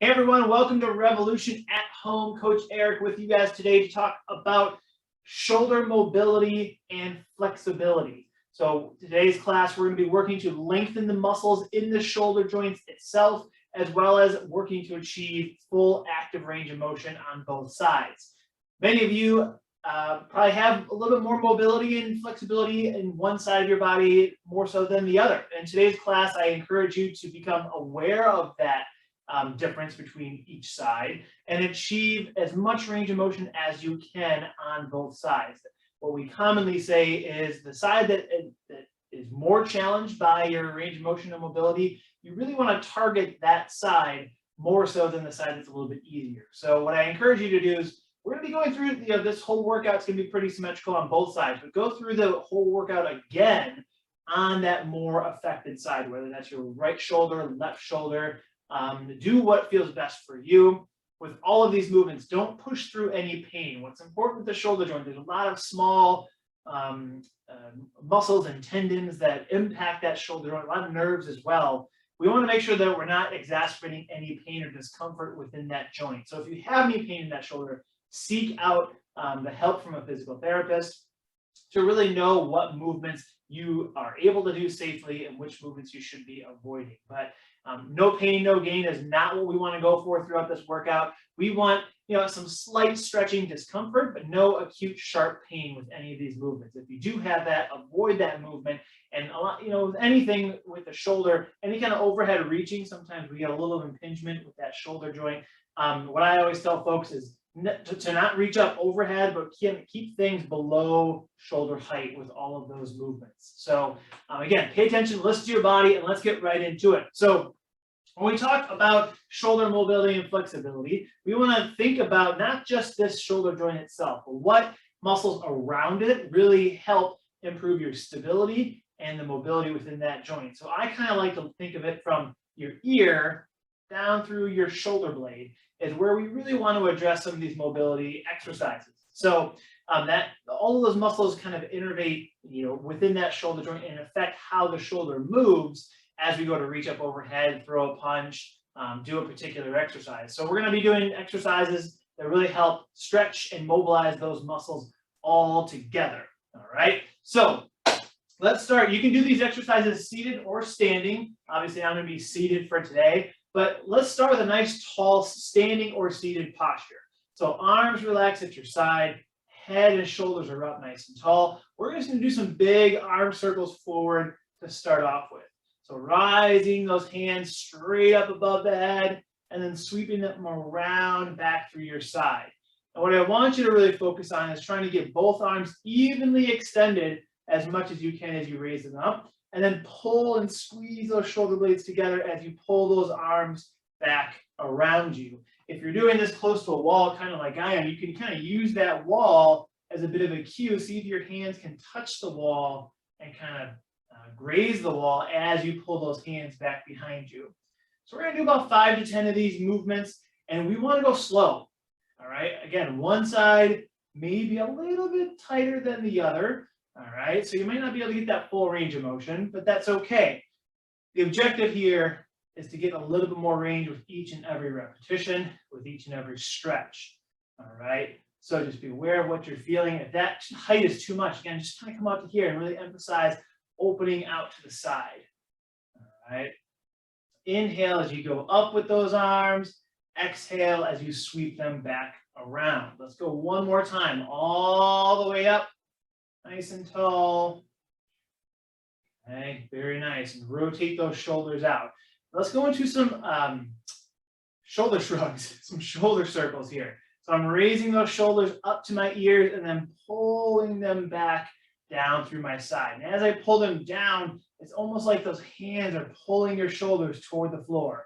Hey everyone, welcome to Revolution at Home. Coach Eric with you guys today to talk about shoulder mobility and flexibility. So today's class, we're going to be working to lengthen the muscles in the shoulder joints itself, as well as working to achieve full active range of motion on both sides. Many of you probably have a little bit more mobility and flexibility in one side of your body more so than the other. In today's class, I encourage you to become aware of that difference between each side and achieve as much range of motion as you can on both sides. What we commonly say is the side that is more challenged by your range of motion and mobility, you really want to target that side more so than the side that's a little bit easier. So what I encourage you to do is we're going to be going through, this whole workout's going to be pretty symmetrical on both sides, but go through the whole workout again on that more affected side, whether that's your right shoulder, left shoulder. Do what feels best for you. With all of these movements, don't push through any pain. What's important with the shoulder joint, there's a lot of small muscles and tendons that impact that shoulder joint, a lot of nerves as well. We want to make sure that we're not exacerbating any pain or discomfort within that joint. So if you have any pain in that shoulder, seek out the help from a physical therapist to really know what movements you are able to do safely and which movements you should be avoiding. But no pain, no gain is not what we want to go for throughout this workout. We want, some slight stretching discomfort, but no acute sharp pain with any of these movements. If you do have that, avoid that movement. And a lot, with anything with the shoulder, any kind of overhead reaching, sometimes we get a little impingement with that shoulder joint. What I always tell folks is to not reach up overhead, but keep things below shoulder height with all of those movements. So again, pay attention, listen to your body, and let's get right into it. So when we talk about shoulder mobility and flexibility, we want to think about not just this shoulder joint itself, but what muscles around it really help improve your stability and the mobility within that joint. So I kind of like to think of it from your ear down through your shoulder blade is where we really want to address some of these mobility exercises. So that all of those muscles kind of innervate, within that shoulder joint and affect how the shoulder moves as we go to reach up overhead, throw a punch, do a particular exercise. So we're going to be doing exercises that really help stretch and mobilize those muscles all together. All right. So let's start. You can do these exercises seated or standing. Obviously, I'm going to be seated for today. But let's start with a nice tall standing or seated posture. So arms relaxed at your side, head and shoulders are up nice and tall. We're just going to do some big arm circles forward to start off with. So rising those hands straight up above the head and then sweeping them around back through your side. And what I want you to really focus on is trying to get both arms evenly extended as much as you can as you raise them up. And then pull and squeeze those shoulder blades together as you pull those arms back around you. If you're doing this close to a wall, kind of like I am, you can kind of use that wall as a bit of a cue. See if your hands can touch the wall and kind of graze the wall as you pull those hands back behind you. So we're going to do about 5 to 10 of these movements, and we want to go slow. All right. Again, one side may be a little bit tighter than the other. All right, so you might not be able to get that full range of motion, but that's okay. The objective here is to get a little bit more range with each and every repetition, with each and every stretch. All right, so just be aware of what you're feeling. If that height is too much, again, just kind of come out to here and really emphasize opening out to the side. All right, inhale as you go up with those arms, exhale as you sweep them back around. Let's go one more time, all the way up. Nice and tall. Okay, very nice. And rotate those shoulders out. Let's go into some shoulder shrugs, some shoulder circles here. So I'm raising those shoulders up to my ears and then pulling them back down through my side. And as I pull them down, it's almost like those hands are pulling your shoulders toward the floor.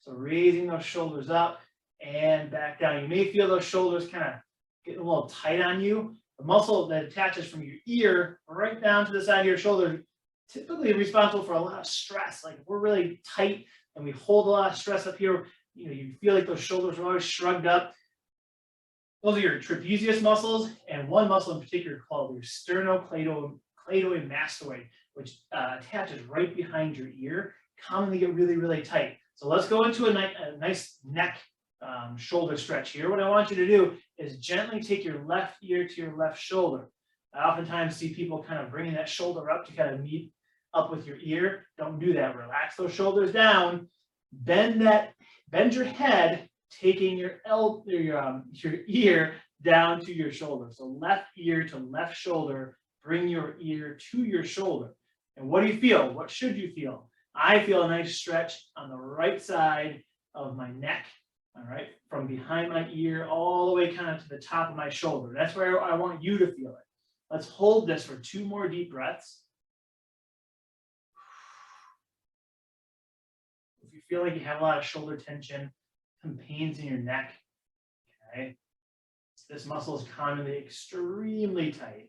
So raising those shoulders up and back down. You may feel those shoulders kind of getting a little tight on you. The muscle that attaches from your ear right down to the side of your shoulder, typically responsible for a lot of stress. Like if we're really tight and we hold a lot of stress up here, you feel like those shoulders are always shrugged up. Those are your trapezius muscles, and one muscle in particular called your sternocleidomastoid, which attaches right behind your ear, commonly get really, really tight. So let's go into a nice neck shoulder stretch here. What I want you to do is gently take your left ear to your left shoulder. I oftentimes see people kind of bringing that shoulder up to kind of meet up with your ear. Don't do that. Relax those shoulders down. Bend your head, taking your ear down to your shoulder. So left ear to left shoulder, bring your ear to your shoulder. And what do you feel? What should you feel? I feel a nice stretch on the right side of my neck, all right, from behind my ear all the way kind of to the top of my shoulder. That's where I want you to feel it. Let's hold this for 2 more deep breaths. If you feel like you have a lot of shoulder tension, some pains in your neck, okay, this muscle is commonly extremely tight.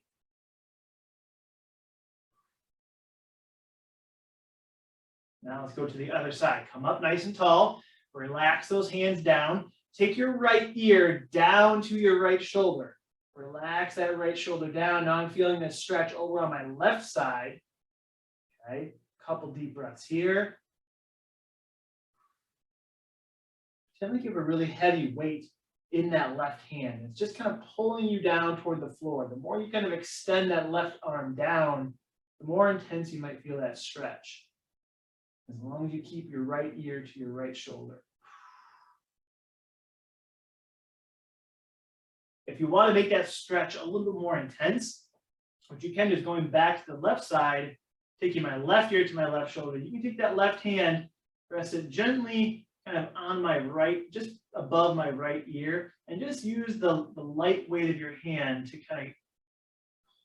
Now let's go to the other side. Come up nice and tall. Relax those hands down. Take your right ear down to your right shoulder. Relax that right shoulder down. Now I'm feeling this stretch over on my left side. Okay, couple deep breaths here. Gently give a really heavy weight in that left hand. It's just kind of pulling you down toward the floor. The more you kind of extend that left arm down, the more intense you might feel that stretch. As long as you keep your right ear to your right shoulder. If you want to make that stretch a little bit more intense, what you can do is going back to the left side, taking my left ear to my left shoulder. You can take that left hand, rest it gently kind of on my right, just above my right ear, and just use the light weight of your hand to kind of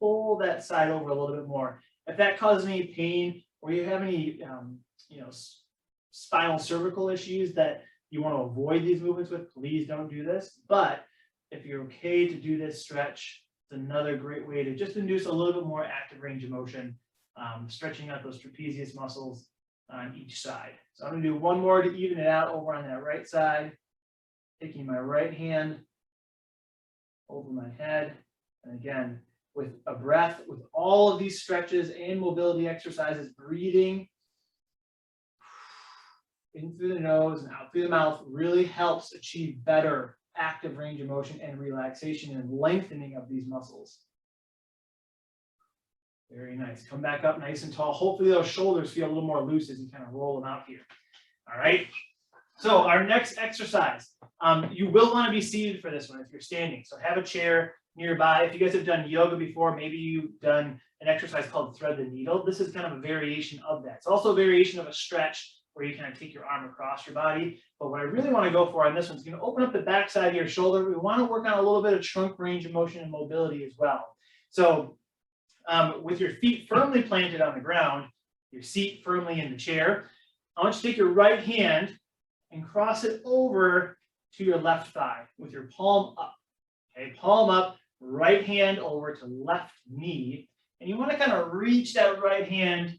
pull that side over a little bit more. If that causes any pain or you have any spinal cervical issues that you want to avoid these movements with, please don't do this. But if you're okay to do this stretch, it's another great way to just induce a little bit more active range of motion, stretching out those trapezius muscles on each side. So I'm going to do one more to even it out over on that right side, taking my right hand over my head. And again, with a breath, with all of these stretches and mobility exercises, breathing in through the nose and out through the mouth really helps achieve better active range of motion and relaxation and lengthening of these muscles. Very nice. Come back up nice and tall. Hopefully those shoulders feel a little more loose as you kind of roll them out here. All right. So our next exercise, you will want to be seated for this one if you're standing. So have a chair nearby. If you guys have done yoga before, maybe you've done an exercise called thread the needle. This is kind of a variation of that. It's also a variation of a stretch where you kind of take your arm across your body. But what I really want to go for on this one is going to open up the back side of your shoulder. We want to work on a little bit of trunk range of motion and mobility as well. So with your feet firmly planted on the ground, your seat firmly in the chair, I want you to take your right hand and cross it over to your left thigh with your palm up. Okay, palm up, right hand over to left knee. And you want to kind of reach that right hand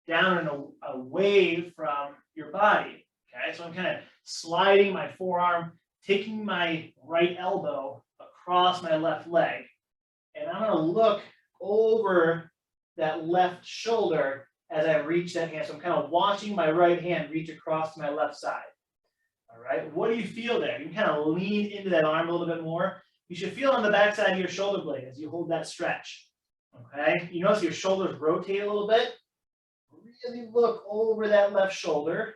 down and away from your body. Okay, so I'm kind of sliding my forearm, taking my right elbow across my left leg. And I'm going to look over that left shoulder as I reach that hand. So I'm kind of watching my right hand reach across to my left side. All right, what do you feel there? You can kind of lean into that arm a little bit more. You should feel on the back side of your shoulder blade as you hold that stretch. Okay, you notice your shoulders rotate a little bit. Really look over that left shoulder.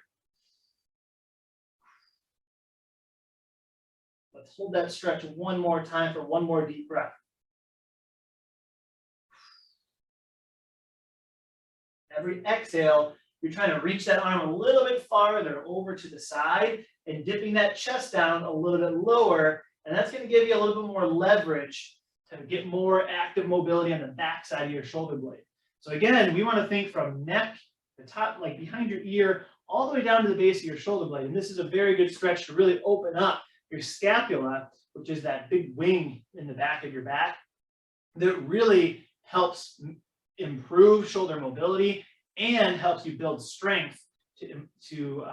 Let's hold that stretch one more time for one more deep breath. Every exhale, you're trying to reach that arm a little bit farther over to the side and dipping that chest down a little bit lower. And that's going to give you a little bit more leverage to get more active mobility on the back side of your shoulder blade. So again, we want to think from neck, the top, like behind your ear, all the way down to the base of your shoulder blade. And this is a very good stretch to really open up your scapula, which is that big wing in the back of your back, that really helps improve shoulder mobility and helps you build strength to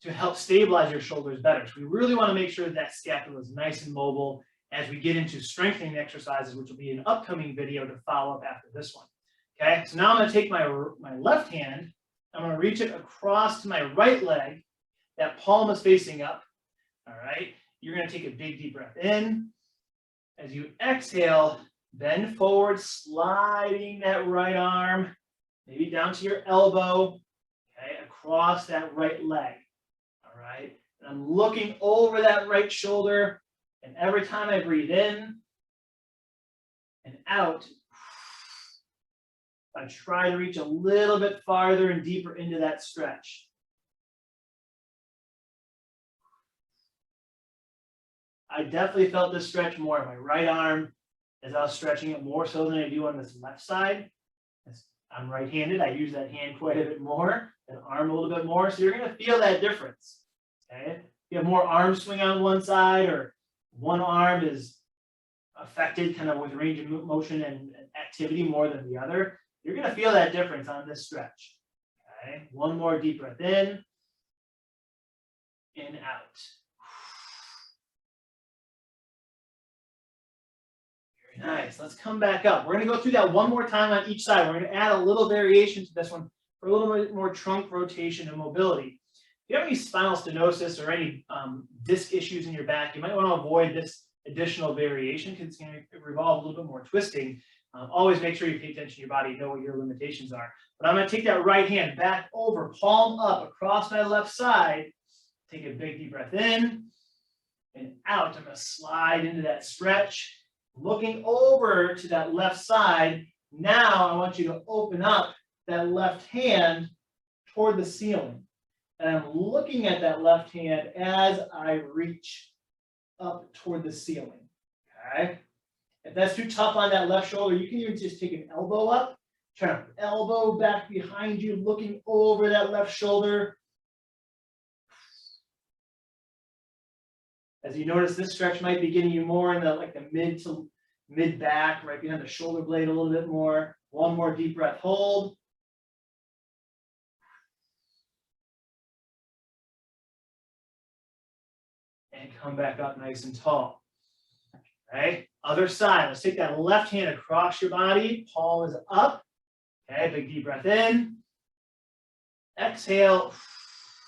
help stabilize your shoulders better. So we really want to make sure that scapula is nice and mobile as we get into strengthening exercises, which will be an upcoming video to follow up after this one. Okay, so now I'm going to take my left hand I'm going to reach it across to my right leg. That palm is facing up. All right. You're going to take a big deep breath in. As you exhale, bend forward, sliding that right arm, maybe down to your elbow, okay, across that right leg. All right. And I'm looking over that right shoulder. And every time I breathe in and out, I try to reach a little bit farther and deeper into that stretch. I definitely felt this stretch more in my right arm as I was stretching it more so than I do on this left side. I'm right-handed. I use that hand quite a bit more, and arm a little bit more. So you're going to feel that difference. Okay? If you have more arm swing on one side, or one arm is affected kind of with range of motion and activity more than the other, you're going to feel that difference on this stretch. Okay? One more deep breath in and out. Nice. Let's come back up. We're going to go through that one more time on each side. We're going to add a little variation to this one for a little bit more trunk rotation and mobility. If you have any spinal stenosis or any disc issues in your back, you might want to avoid this additional variation because it's going to revolve a little bit more twisting. Always make sure you pay attention to your body, know what your limitations are. But I'm going to take that right hand back over, palm up across my left side. Take a big deep breath in and out. I'm going to slide into that stretch. Looking over to that left side, now I want you to open up that left hand toward the ceiling. And I'm looking at that left hand as I reach up toward the ceiling. Okay? If that's too tough on that left shoulder, you can even just take an elbow up, try to elbow back behind you, looking over that left shoulder. As you notice, this stretch might be getting you more in the mid to mid back, right behind the shoulder blade a little bit more. One more deep breath, hold. And come back up nice and tall. Okay, other side. Let's take that left hand across your body. Palm is up. Okay, big deep breath in. Exhale,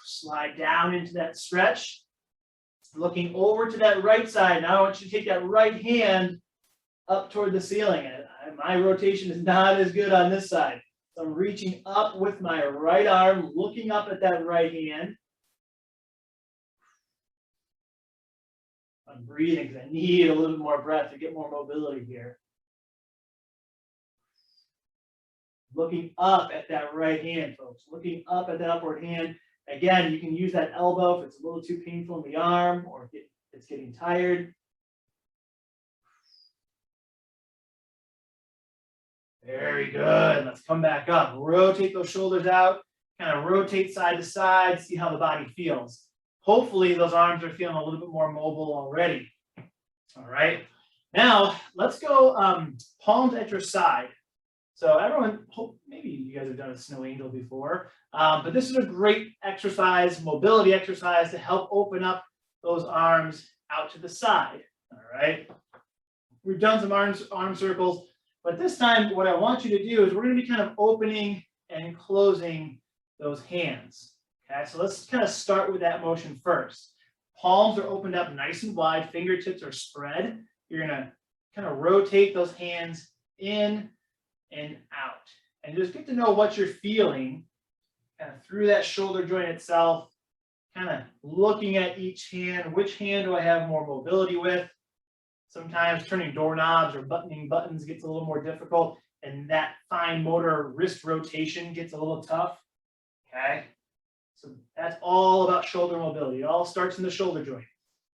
slide down into that stretch. Looking over to that right side. Now I want you to take that right hand up toward the ceiling. My rotation is not as good on this side. So I'm reaching up with my right arm, looking up at that right hand. I'm breathing because I need a little bit more breath to get more mobility here. Looking up at that right hand, folks. Looking up at that upward hand. Again, you can use that elbow if it's a little too painful in the arm or if it's getting tired. Very good. Let's come back up. Rotate those shoulders out. Kind of rotate side to side. See how the body feels. Hopefully, those arms are feeling a little bit more mobile already. All right. Now, let's go palms at your side. So everyone, maybe you guys have done a snow angel before, but this is a great exercise, mobility exercise to help open up those arms out to the side. All right. We've done some arm circles, but this time what I want you to do is we're going to be kind of opening and closing those hands. Okay, so let's kind of start with that motion first. Palms are opened up nice and wide, fingertips are spread. You're going to kind of rotate those hands in and out. And just get to know what you're feeling kind of through that shoulder joint itself, kind of looking at each hand. Which hand do I have more mobility with? Sometimes turning doorknobs or buttoning buttons gets a little more difficult, and that fine motor wrist rotation gets a little tough. Okay? So that's all about shoulder mobility. It all starts in the shoulder joint.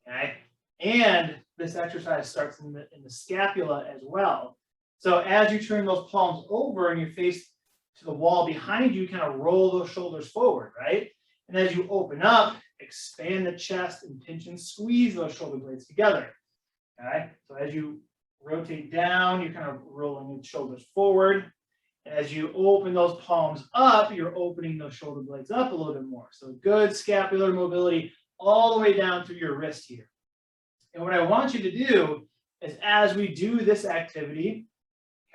Okay? And this exercise starts in the scapula as well. So as you turn those palms over and you face to the wall behind you, kind of roll those shoulders forward, right? And as you open up, expand the chest and pinch and squeeze those shoulder blades together. Okay? So as you rotate down, you're kind of rolling the shoulders forward. As you open those palms up, you're opening those shoulder blades up a little bit more. So good scapular mobility all the way down through your wrist here. And what I want you to do is as we do this activity,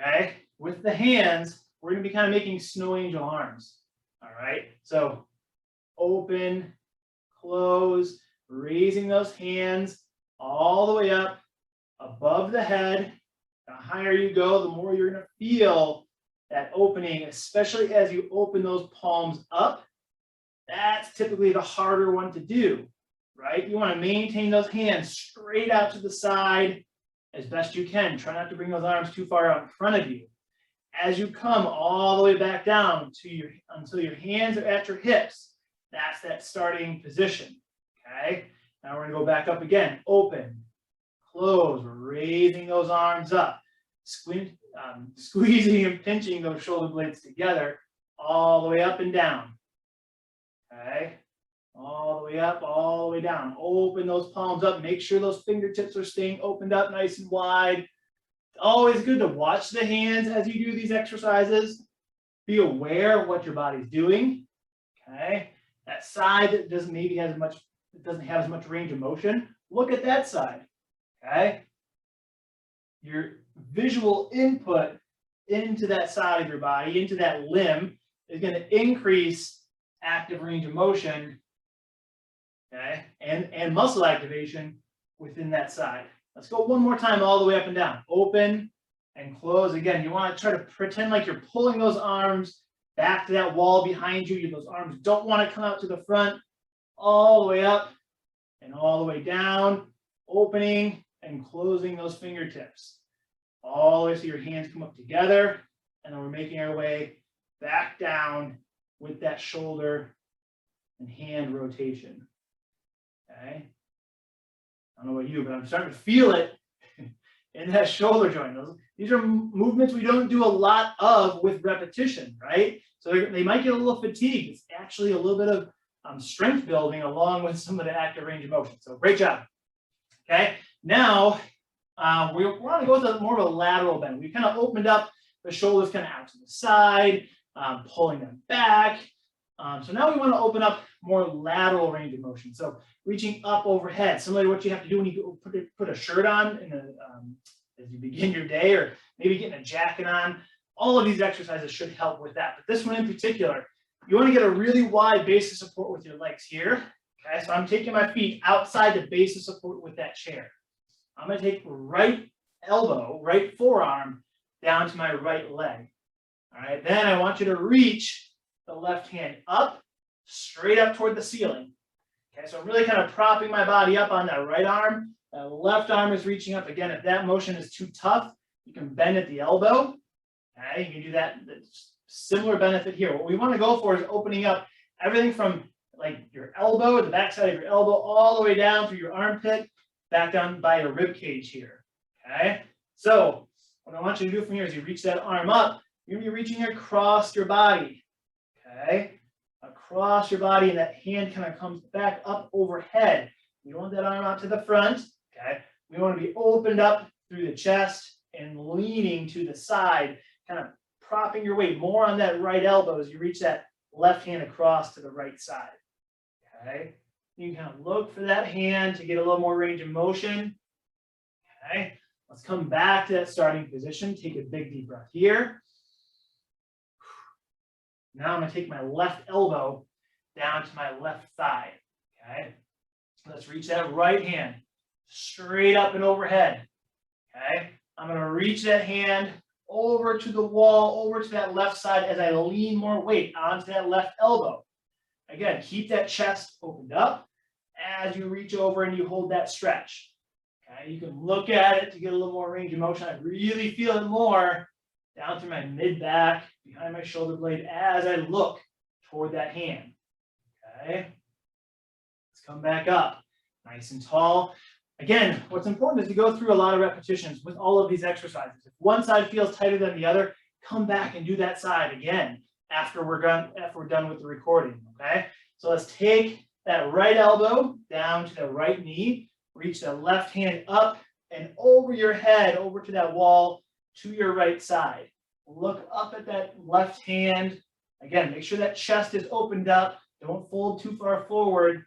okay, with the hands, we're going to be kind of making snow angel arms. All right, so open, close, raising those hands all the way up above the head. The higher you go, the more you're going to feel that opening, especially as you open those palms up. That's typically the harder one to do, right? You want to maintain those hands straight out to the side as best you can. Try not to bring those arms too far out in front of you. As you come all the way back down to until your hands are at your hips, that's that starting position, okay? Now we're going to go back up again. Open, close, we're raising those arms up, squeezing and pinching those shoulder blades together all the way up and down, okay? All the way up, all the way down. Open those palms up. Make sure those fingertips are staying opened up nice and wide. Always good to watch the hands as you do these exercises. Be aware of what your body's doing. Okay, that side that doesn't have as much range of motion. Look at that side. Okay, your visual input into that side of your body, into that limb, is going to increase active range of motion. Okay, and muscle activation within that side. Let's go one more time all the way up and down. Open and close. Again, you want to try to pretend like you're pulling those arms back to that wall behind you. Those arms don't want to come out to the front. All the way up and all the way down. Opening and closing those fingertips. All the way so your hands come up together. And then we're making our way back down with that shoulder and hand rotation. Okay. I don't know about you, but I'm starting to feel it in that shoulder joint. These are movements we don't do a lot of with repetition, right? So they might get a little fatigued. It's actually a little bit of strength building along with some of the active range of motion. So great job. Okay, now we want to go to more of a lateral bend. We kind of opened up the shoulders kind of out to the side, pulling them back. So now we want to open up more lateral range of motion. So reaching up overhead, similar to what you have to do when you put a shirt on as you begin your day, or maybe getting a jacket on. All of these exercises should help with that. But this one in particular, you want to get a really wide base of support with your legs here. Okay, so I'm taking my feet outside the base of support with that chair. I'm going to take right elbow, right forearm down to my right leg. All right, then I want you to reach the left hand up, straight up toward the ceiling. Okay, so I'm really kind of propping my body up on that right arm. The left arm is reaching up. Again, if that motion is too tough, you can bend at the elbow. Okay, you can do that. Similar benefit here. What we want to go for is opening up everything from like your elbow, the backside of your elbow, all the way down through your armpit, back down by your rib cage here. Okay, so what I want you to do from here is you reach that arm up. You're going to be reaching across your body. Okay, across your body, and that hand kind of comes back up overhead. You don't want that arm out to the front. Okay, we want to be opened up through the chest and leaning to the side, kind of propping your weight more on that right elbow as you reach that left hand across to the right side. Okay, you can kind of look for that hand to get a little more range of motion. Okay, let's come back to that starting position. Take a big deep breath here. Now I'm going to take my left elbow down to my left thigh. Okay, let's reach that right hand straight up and overhead. Okay, I'm going to reach that hand over to the wall, over to that left side as I lean more weight onto that left elbow. Again, keep that chest opened up as you reach over and you hold that stretch. Okay, you can look at it to get a little more range of motion. I really feel it more down through my mid-back, behind my shoulder blade as I look toward that hand. Okay, let's come back up, nice and tall. Again, what's important is to go through a lot of repetitions with all of these exercises. If one side feels tighter than the other, come back and do that side again after we're done with the recording. Okay, so let's take that right elbow down to the right knee, reach the left hand up and over your head, over to that wall to your right side. Look up at that left hand. Again, make sure that chest is opened up. Don't fold too far forward.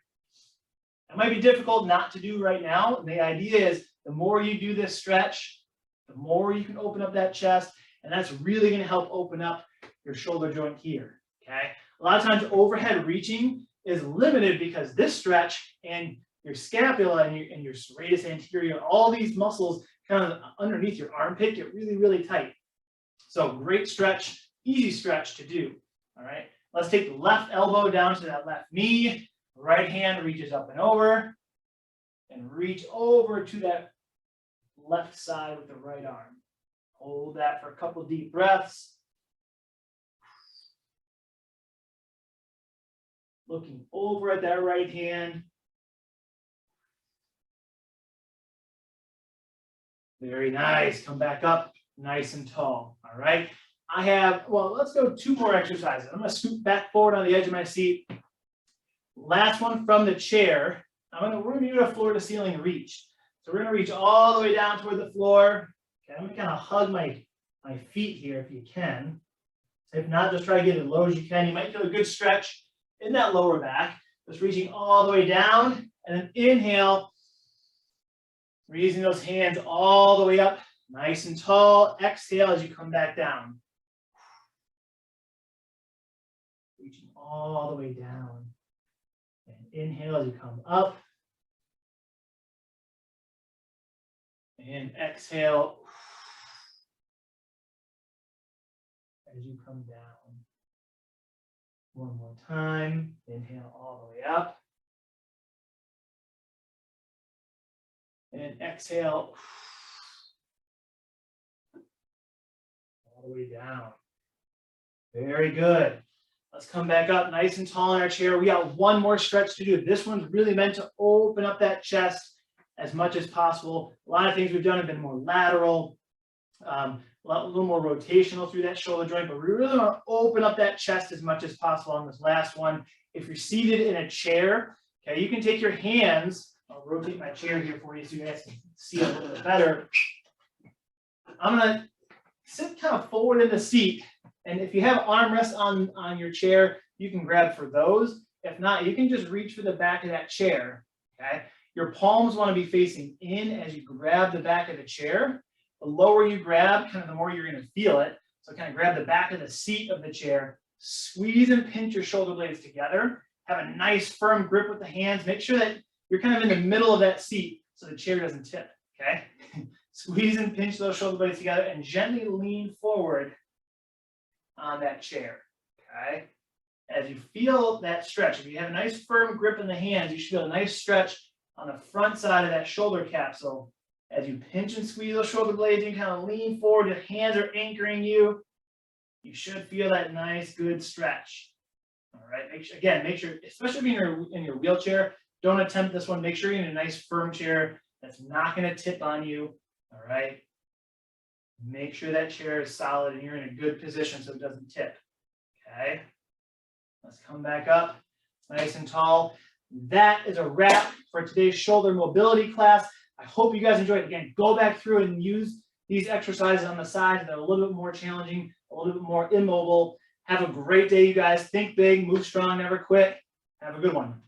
It might be difficult not to do right now. And the idea is the more you do this stretch, the more you can open up that chest. And that's really going to help open up your shoulder joint here. Okay. A lot of times overhead reaching is limited because this stretch and your scapula and your serratus anterior, all these muscles kind of underneath your armpit get really, really tight. So great stretch, easy stretch to do. All right, let's take the left elbow down to that left knee. Right hand reaches up and over, and reach over to that left side with the right arm. Hold that for a couple deep breaths. Looking over at that right hand. Very nice. Come back up nice and tall. All right. I have, well, let's go 2 more exercises. I'm going to scoot back forward on the edge of my seat. Last one from the chair. We're going to do a floor to ceiling reach. So we're going to reach all the way down toward the floor. Okay, I'm going to kind of hug my feet here if you can. If not, just try to get as low as you can. You might feel a good stretch in that lower back. Just reaching all the way down, and then inhale, raising those hands all the way up, nice and tall. Exhale as you come back down. Reaching all the way down. And inhale as you come up. And exhale as you come down. One more time. Inhale all the way up. And exhale all the way down. Very good. Let's come back up nice and tall in our chair. We got one more stretch to do. This one's really meant to open up that chest as much as possible. A lot of things we've done have been more lateral, a little more rotational through that shoulder joint, but we really want to open up that chest as much as possible on this last one. If you're seated in a chair, okay, you can take your hands. I'll rotate my chair here for you so you guys can see it a little bit better. I'm going to sit kind of forward in the seat. And if you have armrests on your chair, you can grab for those. If not, you can just reach for the back of that chair. Okay. Your palms want to be facing in as you grab the back of the chair. The lower you grab, kind of the more you're going to feel it. So kind of grab the back of the seat of the chair, squeeze and pinch your shoulder blades together. Have a nice firm grip with the hands. Make sure that you're kind of in the middle of that seat so the chair doesn't tip, okay? Squeeze and pinch those shoulder blades together and gently lean forward on that chair, okay? As you feel that stretch, if you have a nice firm grip in the hands, you should feel a nice stretch on the front side of that shoulder capsule. As you pinch and squeeze those shoulder blades and kind of lean forward, your hands are anchoring you. You should feel that nice, good stretch. All right, make sure, especially if you're in your wheelchair, don't attempt this one. Make sure you're in a nice firm chair that's not going to tip on you. All right. Make sure that chair is solid and you're in a good position so it doesn't tip. Okay. Let's come back up nice and tall. That is a wrap for today's shoulder mobility class. I hope you guys enjoyed it. Again, go back through and use these exercises on the sides that are a little bit more challenging, a little bit more immobile. Have a great day, you guys. Think big, move strong, never quit. Have a good one.